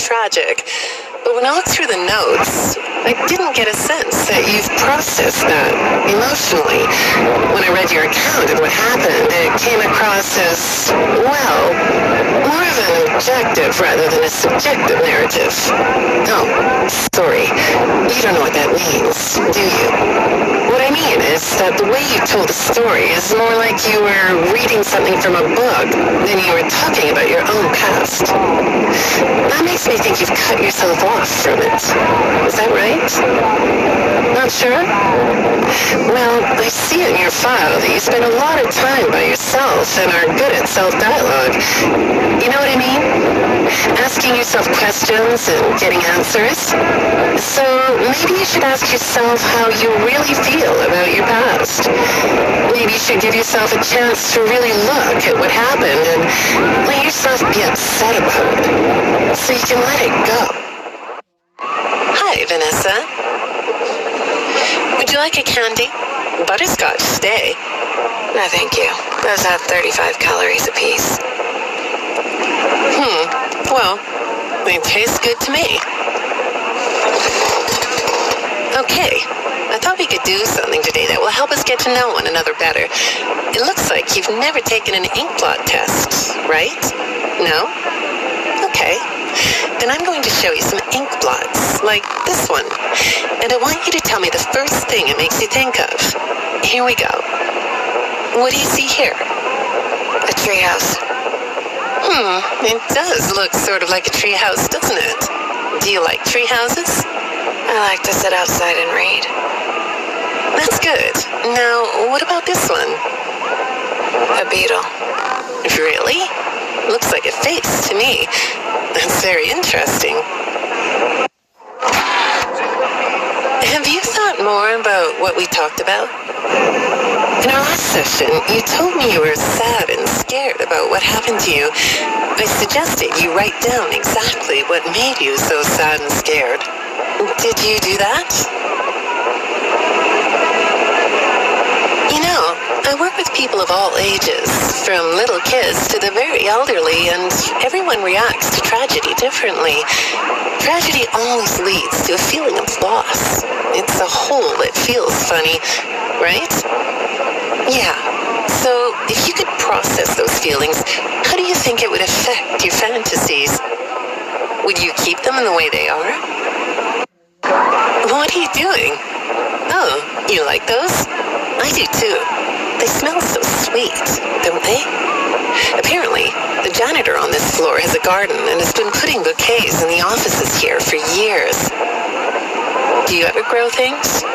tragic. But when I looked through the notes, I didn't get a sense that you've processed that emotionally. When I read your account of what happened, it came across as, well, more of an objective rather than a subjective narrative. Oh, sorry. You don't know what that means, do you? What I mean is that the way you told the story is more like you were reading something from a book than you were talking about your own past. That makes me think you've cut yourself off from it. Is that right? Not sure? Well, I see in your file that you spend a lot of time by yourself and are good at self-dialogue. You know what I mean? Asking yourself questions and getting answers. So maybe you should ask yourself how you really feel about your past. Maybe you should give yourself a chance to really look at what happened and let yourself be upset about it so you can let it go. Hi, Vanessa. Would you like a candy? Butterscotch stay. No, thank you. Those have 35 calories apiece. Well, they taste good to me. Okay, I thought we could do something today that will help us get to know one another better. It looks like you've never taken an ink blot test, right? No? Okay. Then I'm going to show you some ink blots, like this one. And I want you to tell me the first thing it makes you think of. Here we go. What do you see here? A treehouse. It does look sort of like a treehouse, doesn't it? Do you like treehouses? I like to sit outside and read. That's good. Now, what about this one? A beetle. Really? Looks like a face to me. That's very interesting. Have you thought more about what we talked about? In our last session, you told me you were sad and scared about what happened to you. I suggested you write down exactly what made you so sad and scared. Did you do that? You know, I work with people of all ages, from little kids to the very elderly, and everyone reacts to tragedy differently. Tragedy always leads to a feeling of loss. It's a hole that feels funny, right? Yeah. So, if you could process those feelings, how do you think it would affect your fantasies? Would you keep them in the way they are? What are you doing? Oh, you like those? I do too. They smell so sweet, don't they? Apparently, the janitor on this floor has a garden and has been putting bouquets in the offices here for years. Do you ever grow things?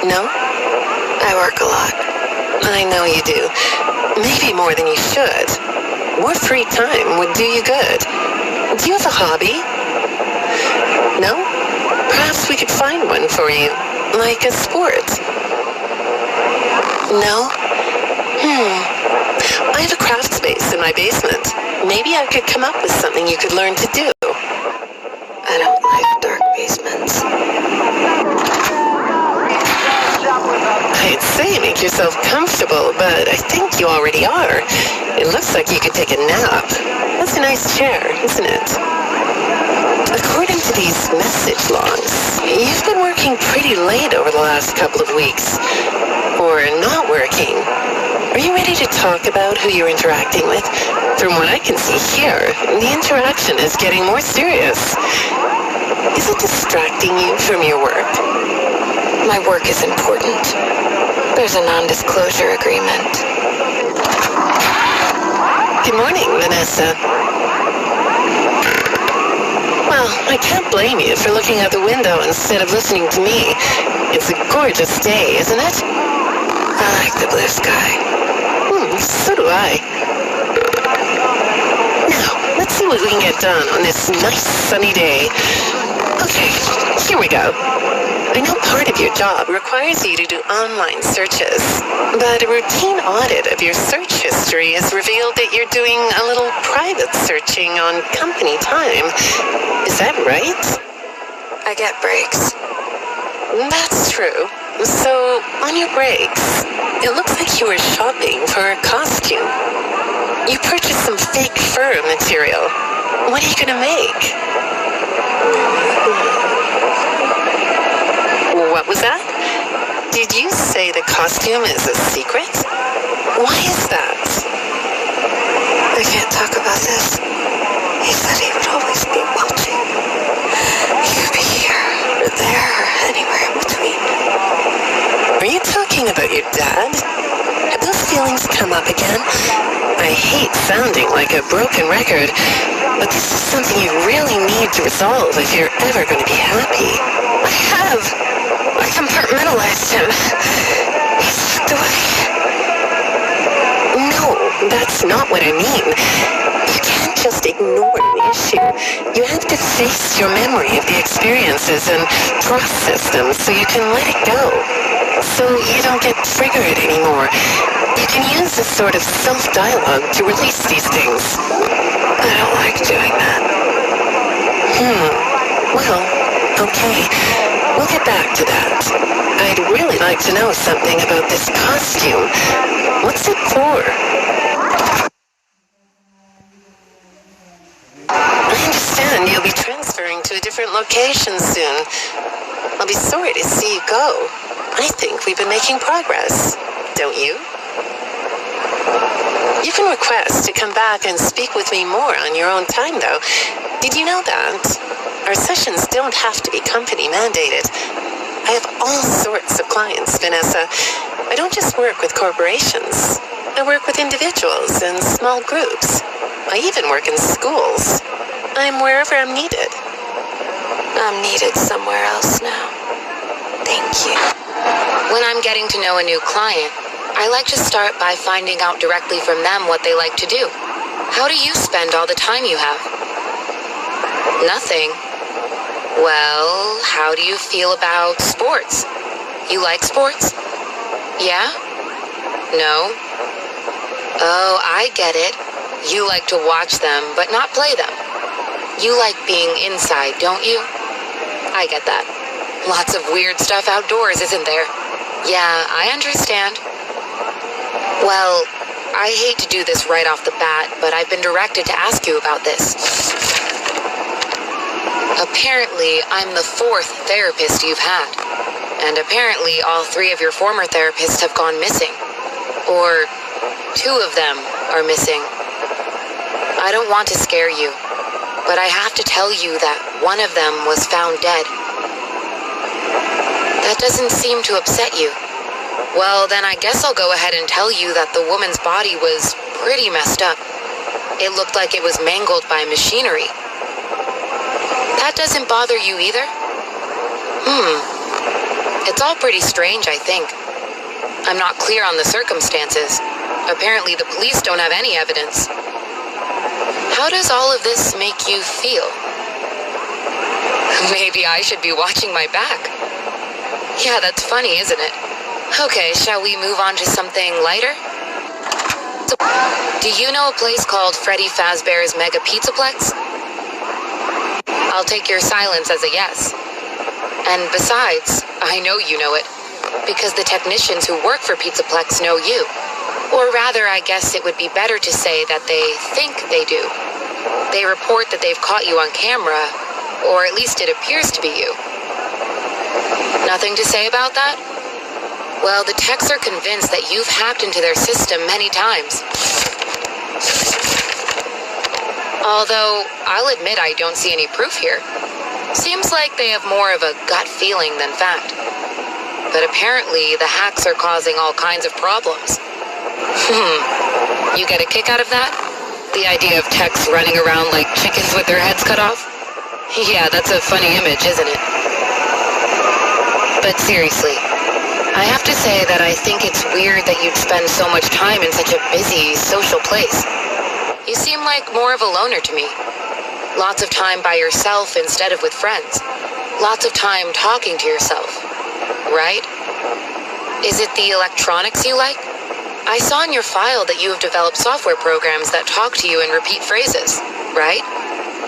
No? I work a lot. I know you do. Maybe more than you should. More free time would do you good. Do you have a hobby? No? Perhaps we could find one for you, like a sport. No? I have a craft space in my basement. Maybe I could come up with something you could learn to do. I don't like dark basements. I'd say make yourself comfortable, but I think you already are. It looks like you could take a nap. That's a nice chair, isn't it? According to these message logs, you've been working pretty late over the last couple of weeks. Or not working. Are you ready to talk about who you're interacting with? From what I can see here, the interaction is getting more serious. Is it distracting you from your work? My work is important. There's a non-disclosure agreement. Good morning, Vanessa. Well, I can't blame you for looking out the window instead of listening to me. It's a gorgeous day, isn't it? I like the blue sky. So do I. Now, let's see what we can get done on this nice sunny day. Okay, here we go. I know part of your job requires you to do online searches, but a routine audit of your search history has revealed that you're doing a little private searching on company time. Is that right? I get breaks. That's true. So, on your breaks, it looks like you were shopping for a costume. You purchased some fake fur material. What are you going to make? say the costume is a secret? Why is that? I can't talk about this. He said he would always be watching. He could be here, or there, or anywhere in between. Are you talking about your dad? Have those feelings come up again? I hate sounding like a broken record, but this is something you really need to resolve if you're ever going to be happy. I compartmentalized him. He slipped away. No, that's not what I mean. You can't just ignore the issue. You have to face your memory of the experiences and process them so you can let it go. So you don't get triggered anymore. You can use this sort of self-dialogue to release these things. I don't like doing that. Well, okay. We'll get back to that. I'd really like to know something about this costume. What's it for? I understand you'll be transferring to a different location soon. I'll be sorry to see you go. I think we've been making progress, don't you? You can request to come back and speak with me more on your own time, though. Did you know that? Our sessions don't have to be company mandated. I have all sorts of clients, Vanessa. I don't just work with corporations. I work with individuals and small groups. I even work in schools. I'm wherever I'm needed. I'm needed somewhere else now. Thank you. When I'm getting to know a new client, I like to start by finding out directly from them what they like to do. How do you spend all the time you have? Nothing. Well, how do you feel about sports? You like sports? Yeah? No? Oh, I get it. You like to watch them, but not play them. You like being inside, don't you? I get that. Lots of weird stuff outdoors, isn't there? Yeah, I understand. Well, I hate to do this right off the bat, but I've been directed to ask you about this. Apparently, I'm the 4th therapist you've had. And apparently, all 3 of your former therapists have gone missing. Or 2 of them are missing. I don't want to scare you, but I have to tell you that one of them was found dead. That doesn't seem to upset you. Well, then I guess I'll go ahead and tell you that the woman's body was pretty messed up. It looked like it was mangled by machinery. That doesn't bother you either? It's all pretty strange, I think. I'm not clear on the circumstances. Apparently the police don't have any evidence. How does all of this make you feel? Maybe I should be watching my back. Yeah, that's funny, isn't it? Okay, shall we move on to something lighter? Do you know a place called Freddy Fazbear's Mega Pizzaplex? I'll take your silence as a yes. And besides, I know you know it, because the technicians who work for Pizzaplex know you. Or rather, I guess it would be better to say that they think they do. They report that they've caught you on camera, or at least it appears to be you. Nothing to say about that? Well, the techs are convinced that you've hacked into their system many times. Although, I'll admit I don't see any proof here. Seems like they have more of a gut feeling than fact. But apparently, the hacks are causing all kinds of problems. You get a kick out of that? The idea of techs running around like chickens with their heads cut off? Yeah, that's a funny image, isn't it? But seriously, I have to say that I think it's weird that you'd spend so much time in such a busy, social place. You seem like more of a loner to me. Lots of time by yourself instead of with friends. Lots of time talking to yourself. Right? Is it the electronics you like? I saw in your file that you have developed software programs that talk to you in repeat phrases, right?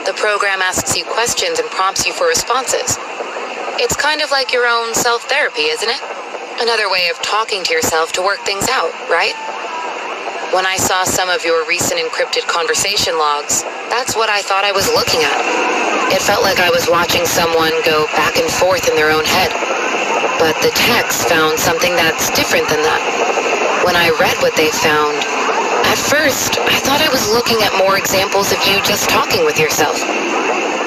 The program asks you questions and prompts you for responses. It's kind of like your own self-therapy, isn't it? Another way of talking to yourself to work things out, right? When I saw some of your recent encrypted conversation logs, that's what I thought I was looking at. It felt like I was watching someone go back and forth in their own head. But the text found something that's different than that. When I read what they found, at first, I thought I was looking at more examples of you just talking with yourself.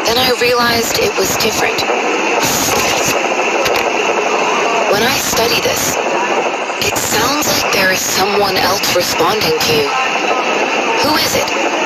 Then I realized it was different. When I study this, it sounds like there is someone else responding to you. Who is it?